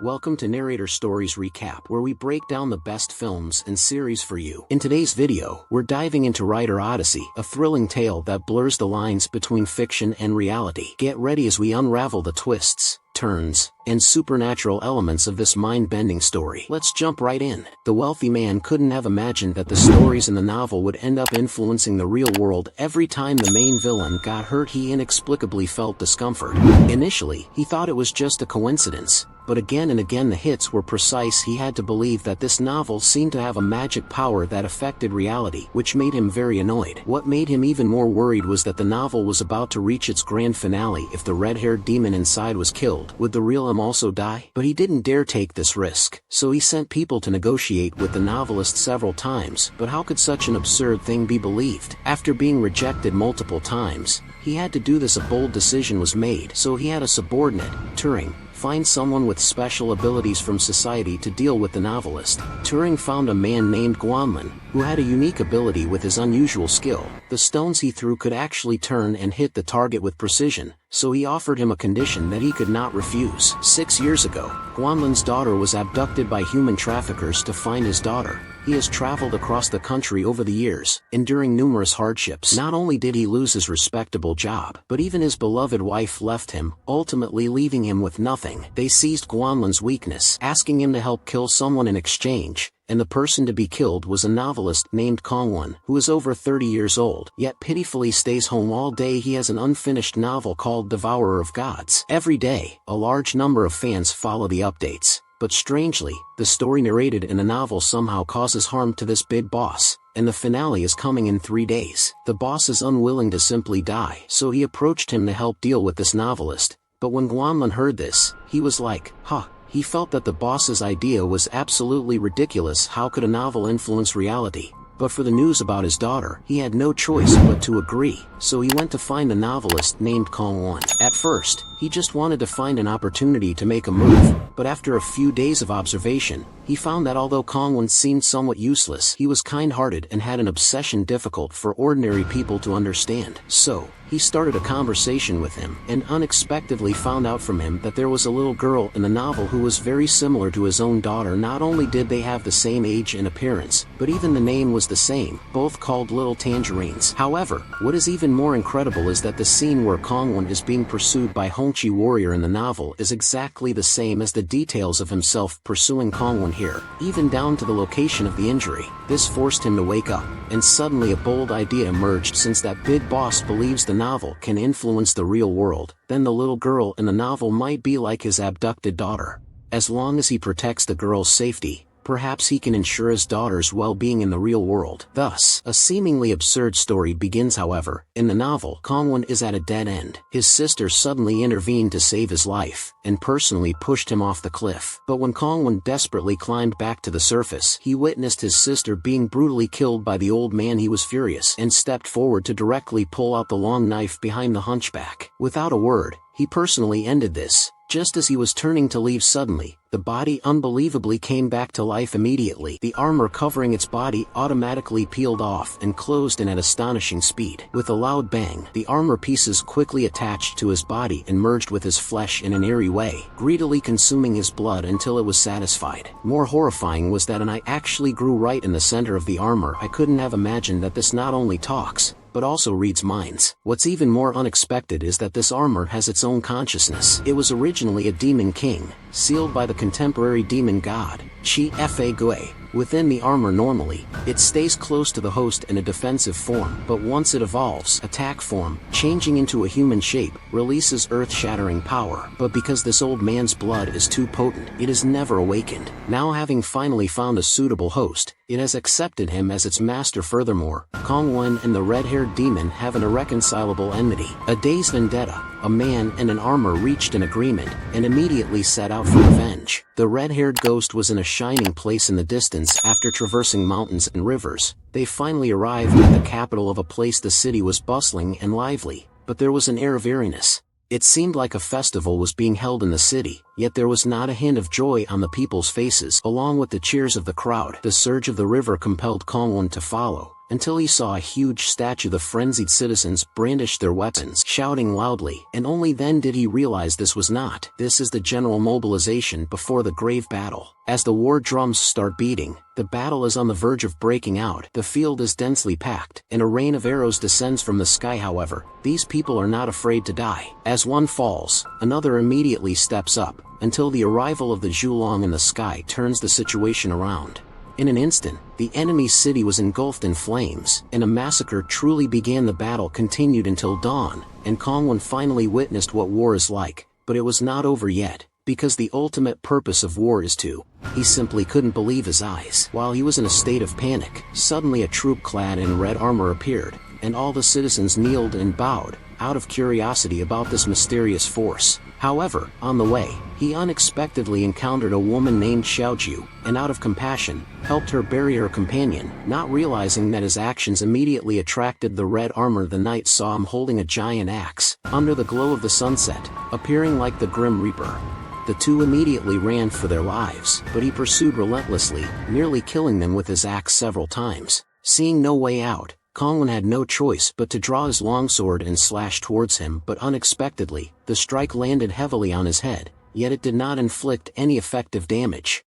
Welcome to Narrator Stories Recap, where we break down the best films and series for you. In today's video, we're diving into writer Odyssey, a thrilling tale that blurs the lines between fiction and reality. Get ready as we unravel the twists, turns, and supernatural elements of this mind-bending story. Let's jump right in. The wealthy man couldn't have imagined that the stories in the novel would end up influencing the real world. Every time the main villain got hurt, he inexplicably felt discomfort. Initially, he thought it was just a coincidence, but again and again the hits were precise. He had to believe that this novel seemed to have a magic power that affected reality, which made him very annoyed. What made him even more worried was that the novel was about to reach its grand finale. If the red-haired demon inside was killed, would the real him also die? But he didn't dare take this risk, so he sent people to negotiate with the novelist several times. But how could such an absurd thing be believed? After being rejected multiple times, he had to do this. A bold decision was made, so he had a subordinate, Turing, find someone with special abilities from society to deal with the novelist. Turing found a man named Guanlin, who had a unique ability with his unusual skill. The stones he threw could actually turn and hit the target with precision, so he offered him a condition that he could not refuse. 6 years ago, Guanlin's daughter was abducted by human traffickers. To find his daughter, he has traveled across the country over the years, enduring numerous hardships. Not only did he lose his respectable job, but even his beloved wife left him, ultimately leaving him with nothing. They seized Guanlin's weakness, asking him to help kill someone in exchange, and the person to be killed was a novelist named Kongwon, who is over 30 years old, yet pitifully stays home all day. He has an unfinished novel called Devourer of Gods. Every day, a large number of fans follow the updates. But strangely, the story narrated in the novel somehow causes harm to this big boss, and the finale is coming in 3 days. The boss is unwilling to simply die, so he approached him to help deal with this novelist. But when Guanlin heard this, he was like, huh. He felt that the boss's idea was absolutely ridiculous. How could a novel influence reality? But for the news about his daughter, he had no choice but to agree. So he went to find the novelist named Kongwon. At first, he just wanted to find an opportunity to make a move, but after a few days of observation, he found that although Kongwon seemed somewhat useless, he was kind-hearted and had an obsession difficult for ordinary people to understand. So, he started a conversation with him, and unexpectedly found out from him that there was a little girl in the novel who was very similar to his own daughter. Not only did they have the same age and appearance, but even the name was the same, both called Little Tangerines. However, what is even more incredible is that the scene where Kongwon is being pursued by Hongchi warrior in the novel is exactly the same as the details of himself pursuing Kongwon here, even down to the location of the injury. This forced him to wake up, and suddenly a bold idea emerged. Since that big boss believes the novel can influence the real world, then the little girl in the novel might be like his abducted daughter. As long as he protects the girl's safety, perhaps he can ensure his daughter's well-being in the real world. Thus, a seemingly absurd story begins. However, in the novel, Kongwon is at a dead end. His sister suddenly intervened to save his life, and personally pushed him off the cliff. But when Kongwon desperately climbed back to the surface, he witnessed his sister being brutally killed by the old man. He was furious, and stepped forward to directly pull out the long knife behind the hunchback. Without a word, he personally ended this. Just as he was turning to leave, suddenly, the body unbelievably came back to life immediately. The armor covering its body automatically peeled off and closed in at astonishing speed. With a loud bang, the armor pieces quickly attached to his body and merged with his flesh in an eerie way, greedily consuming his blood until it was satisfied. More horrifying was that an eye actually grew right in the center of the armor. I couldn't have imagined that this not only talks, but also reads minds. What's even more unexpected is that this armor has its own consciousness. It was originally a demon king, sealed by the contemporary demon god, Chi Fa Gui. Within the armor normally, it stays close to the host in a defensive form, but once it evolves, attack form, changing into a human shape, releases earth-shattering power. But because this old man's blood is too potent, it is never awakened. Now, having finally found a suitable host, it has accepted him as its master. Furthermore, Kongwon and the red-haired demon have an irreconcilable enmity. A day's vendetta. A man and an armor reached an agreement, and immediately set out for revenge. The red-haired ghost was in a shining place in the distance. After traversing mountains and rivers, they finally arrived at the capital of a place. The city was bustling and lively, but there was an air of eeriness. It seemed like a festival was being held in the city, yet there was not a hint of joy on the people's faces. Along with the cheers of the crowd, the surge of the river compelled Kongwon to follow, until he saw a huge statue. The frenzied citizens brandished their weapons, shouting loudly, and only then did he realize this is the general mobilization before the grave battle. As the war drums start beating, the battle is on the verge of breaking out. The field is densely packed, and a rain of arrows descends from the sky. However, these people are not afraid to die. As one falls, another immediately steps up, until the arrival of the Zhulong in the sky turns the situation around. In an instant, the enemy's city was engulfed in flames, and a massacre truly began. The battle continued until dawn, and Kongwon finally witnessed what war is like. But it was not over yet, because the ultimate purpose of war is to. He simply couldn't believe his eyes. While he was in a state of panic, suddenly a troop clad in red armor appeared, and all the citizens kneeled and bowed, out of curiosity about this mysterious force. However, on the way, he unexpectedly encountered a woman named Xiaoju, and out of compassion, helped her bury her companion. Not realizing that his actions immediately attracted the red armor, the knight saw him holding a giant axe, under the glow of the sunset, appearing like the Grim Reaper. The two immediately ran for their lives, but he pursued relentlessly, nearly killing them with his axe several times. Seeing no way out, Kongwon had no choice but to draw his longsword and slash towards him, but unexpectedly, the strike landed heavily on his head, yet it did not inflict any effective damage.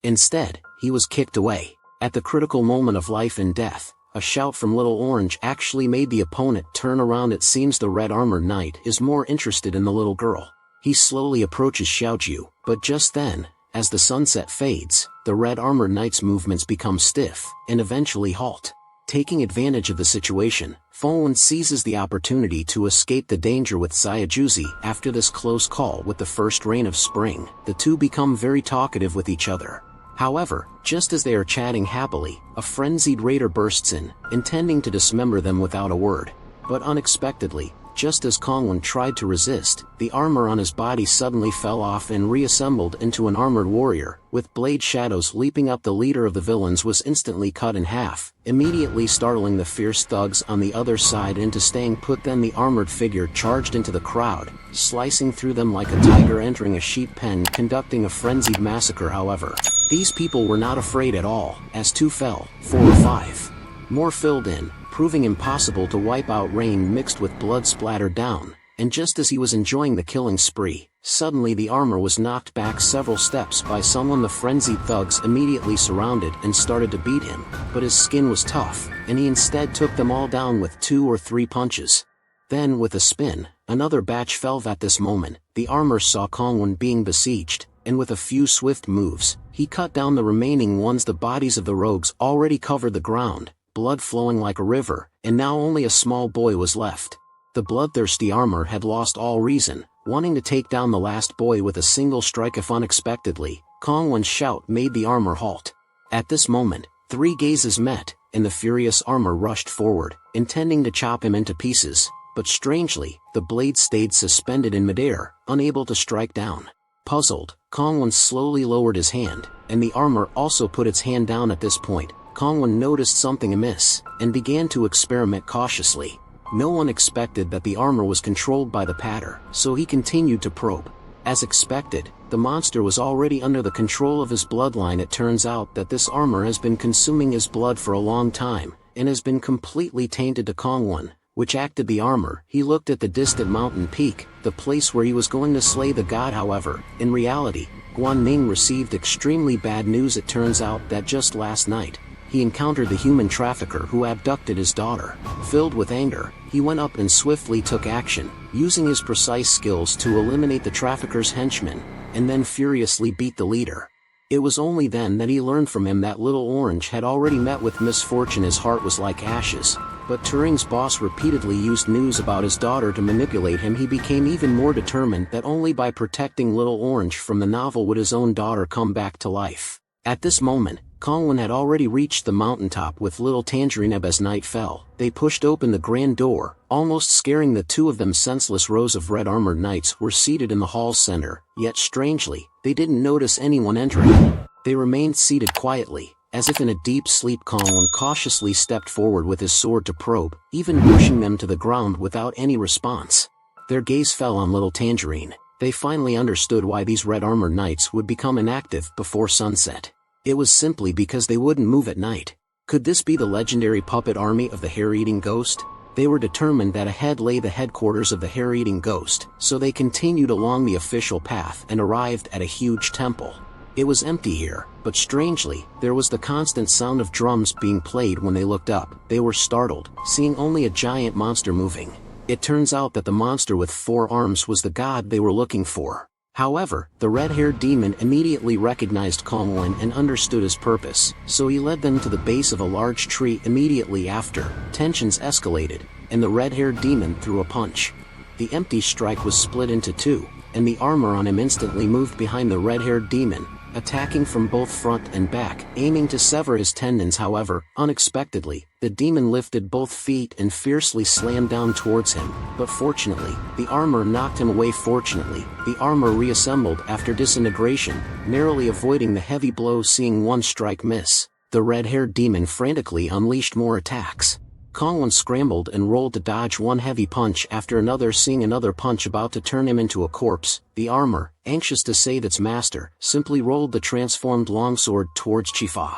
Instead, he was kicked away. At the critical moment of life and death, a shout from Little Orange actually made the opponent turn around. It seems the red armored knight is more interested in the little girl. He slowly approaches Xiaoju, but just then, as the sunset fades, the red armored knight's movements become stiff, and eventually halt. Taking advantage of the situation, Kongwon seizes the opportunity to escape the danger with Xiaojuzi. After this close call with the first rain of spring, the two become very talkative with each other. However, just as they are chatting happily, a frenzied raider bursts in, intending to dismember them without a word. But unexpectedly, just as Kongwon tried to resist, the armor on his body suddenly fell off and reassembled into an armored warrior, with blade shadows leaping up. The leader of the villains was instantly cut in half, immediately startling the fierce thugs on the other side into staying put. Then the armored figure charged into the crowd, slicing through them like a tiger entering a sheep pen, conducting a frenzied massacre. However, these people were not afraid at all, as two fell, 4 or 5 more filled in, proving impossible to wipe out. Rain mixed with blood splattered down, and just as he was enjoying the killing spree, suddenly the armor was knocked back several steps by someone. The frenzied thugs immediately surrounded and started to beat him, but his skin was tough, and he instead took them all down with 2 or 3 punches. Then with a spin, another batch fell. At this moment, the armor saw Kongwon being besieged, and with a few swift moves, he cut down the remaining ones. The bodies of the rogues already covered the ground, blood flowing like a river, and now only a small boy was left. The bloodthirsty armor had lost all reason, wanting to take down the last boy with a single strike. If unexpectedly, Kongwon's shout made the armor halt. At this moment, 3 gazes met, and the furious armor rushed forward, intending to chop him into pieces, but strangely, the blade stayed suspended in midair, unable to strike down. Puzzled, Kongwon slowly lowered his hand, and the armor also put its hand down. At this point, Kongwon noticed something amiss, and began to experiment cautiously. No one expected that the armor was controlled by the patter, so he continued to probe. As expected, the monster was already under the control of his bloodline. It turns out that this armor has been consuming his blood for a long time, and has been completely tainted. To Kongwon, which acted the armor, he looked at the distant mountain peak, the place where he was going to slay the god. However, in reality, Guanning received extremely bad news. It turns out that just last night, he encountered the human trafficker who abducted his daughter. Filled with anger, he went up and swiftly took action, using his precise skills to eliminate the trafficker's henchmen, and then furiously beat the leader. It was only then that he learned from him that Little Orange had already met with misfortune. His heart was like ashes, but Turing's boss repeatedly used news about his daughter to manipulate him. He became even more determined that only by protecting Little Orange from the novel would his own daughter come back to life. At this moment, Kongwon had already reached the mountaintop with little Tangerine. As night fell, they pushed open the grand door, almost scaring the two of them senseless. Rows of red-armored knights were seated in the hall's center, yet strangely, they didn't notice anyone entering. They remained seated quietly, as if in a deep sleep. Kongwon cautiously stepped forward with his sword to probe, even pushing them to the ground without any response. Their gaze fell on little Tangerine. They finally understood why these red armored knights would become inactive before sunset. It was simply because they wouldn't move at night. Could this be the legendary puppet army of the hair-eating ghost? They were determined that ahead lay the headquarters of the hair-eating ghost, so they continued along the official path and arrived at a huge temple. It was empty here, but strangely, there was the constant sound of drums being played. When they looked up, they were startled, seeing only a giant monster moving. It turns out that the monster with 4 arms was the god they were looking for. However, the red-haired demon immediately recognized Kongwon and understood his purpose, so he led them to the base of a large tree. Immediately after, tensions escalated, and the red-haired demon threw a punch. The empty strike was split into 2, and the armor on him instantly moved behind the red-haired demon, attacking from both front and back, aiming to sever his tendons. However, unexpectedly, the demon lifted both feet and fiercely slammed down towards him, but fortunately, the armor knocked him away. Fortunately, the armor reassembled after disintegration, narrowly avoiding the heavy blow. Seeing one strike miss, the red-haired demon frantically unleashed more attacks. Kongwon scrambled and rolled to dodge one heavy punch after another. Seeing another punch about to turn him into a corpse, the armor, anxious to save its master, simply rolled the transformed longsword towards Chifa.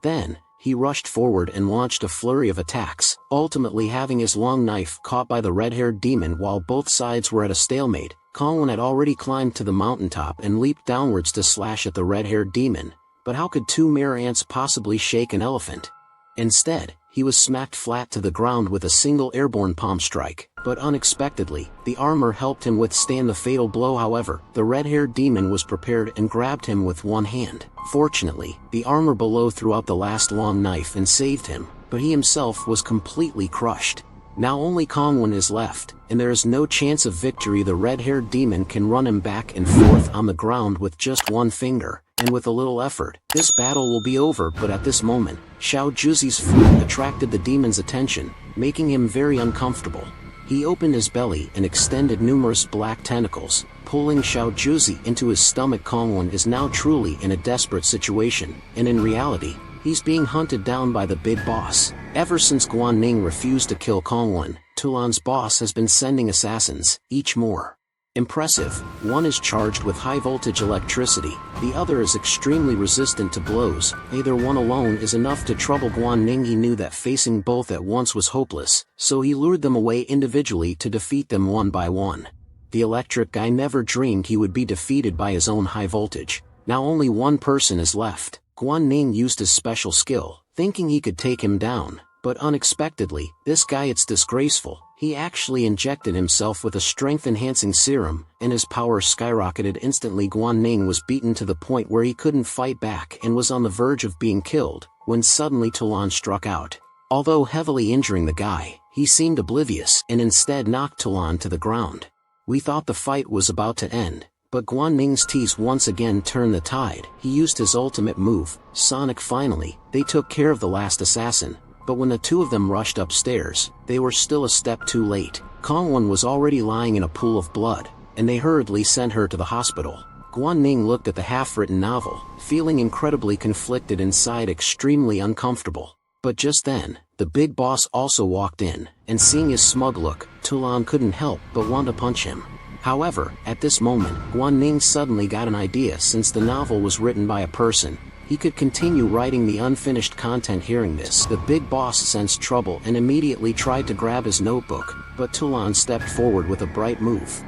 Then, he rushed forward and launched a flurry of attacks, ultimately having his long knife caught by the red-haired demon. While both sides were at a stalemate, Kongwon had already climbed to the mountaintop and leaped downwards to slash at the red-haired demon. But how could 2 mere ants possibly shake an elephant? Instead, he was smacked flat to the ground with a single airborne palm strike, but unexpectedly, the armor helped him withstand the fatal blow. However, the red-haired demon was prepared and grabbed him with one hand. Fortunately, the armor below threw out the last long knife and saved him, but he himself was completely crushed. Now only Kongwon is left, and there is no chance of victory. The red-haired demon can run him back and forth on the ground with just one finger, and with a little effort, this battle will be over. But at this moment, Xiao Juzi's food attracted the demon's attention, making him very uncomfortable. He opened his belly and extended numerous black tentacles, pulling Xiao Juzi into his stomach. Kongwon is now truly in a desperate situation, and in reality, he's being hunted down by the big boss. Ever since Guan Ning refused to kill Kongwon, Tulan's boss has been sending assassins, each more impressive. One is charged with high-voltage electricity, the other is extremely resistant to blows. Either one alone is enough to trouble Guan Ning. He knew that facing both at once was hopeless, so he lured them away individually to defeat them one by one. The electric guy never dreamed he would be defeated by his own high voltage. Now only one person is left. Guan Ning used his special skill, thinking he could take him down, but unexpectedly, this guy, it's disgraceful. He actually injected himself with a strength-enhancing serum, and his power skyrocketed instantly. Guan Ning was beaten to the point where he couldn't fight back and was on the verge of being killed, when suddenly Tulan struck out. Although heavily injuring the guy, he seemed oblivious and instead knocked Tulan to the ground. We thought the fight was about to end, but Guan Ning's tease once again turned the tide. He used his ultimate move, Sonic. Finally, they took care of the last assassin. But when the two of them rushed upstairs, they were still a step too late. Kongwon was already lying in a pool of blood, and they hurriedly sent her to the hospital. Guan Ning looked at the half-written novel, feeling incredibly conflicted inside, extremely uncomfortable. But just then, the big boss also walked in, and seeing his smug look, Tulan couldn't help but want to punch him. However, at this moment, Guan Ning suddenly got an idea. Since the novel was written by a person, he could continue writing the unfinished content. Hearing this, the big boss sensed trouble and immediately tried to grab his notebook, but Tulan stepped forward with a bright move.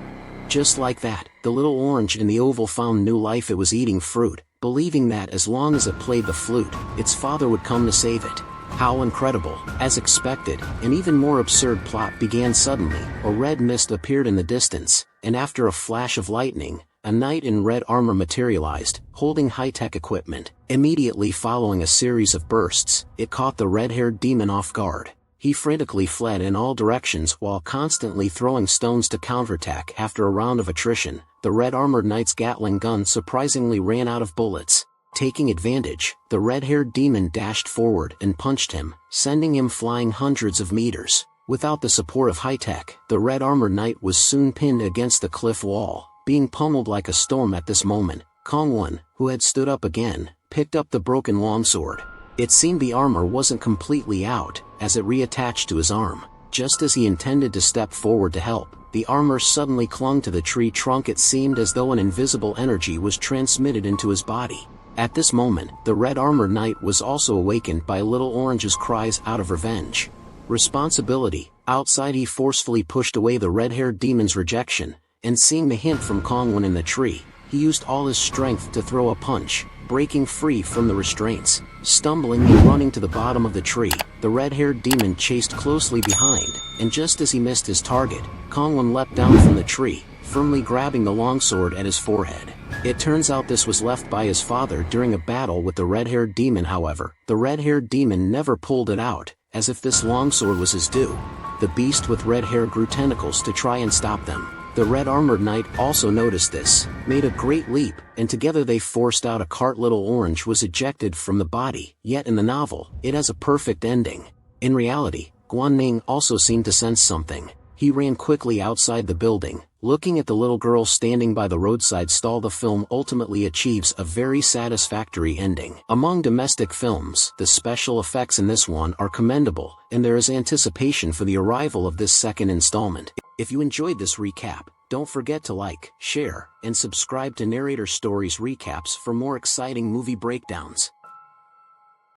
Just like that, the little orange in the oval found new life. It was eating fruit, believing that as long as it played the flute, its father would come to save it. How incredible! As expected, an even more absurd plot began. Suddenly, a red mist appeared in the distance, and after a flash of lightning, a knight in red armor materialized, holding high-tech equipment. Immediately following a series of bursts, it caught the red-haired demon off guard. He frantically fled in all directions while constantly throwing stones to counterattack. After a round of attrition, the red-armored knight's Gatling gun surprisingly ran out of bullets. Taking advantage, the red-haired demon dashed forward and punched him, sending him flying hundreds of meters. Without the support of high-tech, the red-armored knight was soon pinned against the cliff wall, being pummeled like a storm. At this moment, Kongwon, who had stood up again, picked up the broken longsword. It seemed the armor wasn't completely out, as it reattached to his arm. Just as he intended to step forward to help, the armor suddenly clung to the tree trunk. It seemed as though an invisible energy was transmitted into his body. At this moment, the Red Armored Knight was also awakened by Little Orange's cries out of revenge. Responsibility. Outside, he forcefully pushed away the red-haired demon's rejection, and seeing the hint from Kongwen in the tree, he used all his strength to throw a punch, breaking free from the restraints. Stumbling and running to the bottom of the tree, the red-haired demon chased closely behind, and just as he missed his target, Kongwen leapt down from the tree, firmly grabbing the longsword at his forehead. It turns out this was left by his father during a battle with the red-haired demon. However, the red-haired demon never pulled it out, as if this longsword was his due. The beast with red hair grew tentacles to try and stop them. The Red Armored Knight also noticed this, made a great leap, and together they forced out a cart. Little Orange was ejected from the body, yet in the novel, it has a perfect ending. In reality, Guan also seemed to sense something. He ran quickly outside the building, looking at the little girl standing by the roadside stall. The film ultimately achieves a very satisfactory ending. Among domestic films, the special effects in this one are commendable, and there is anticipation for the arrival of this second installment. If you enjoyed this recap, don't forget to like, share, and subscribe to Narrator Stories Recaps for more exciting movie breakdowns.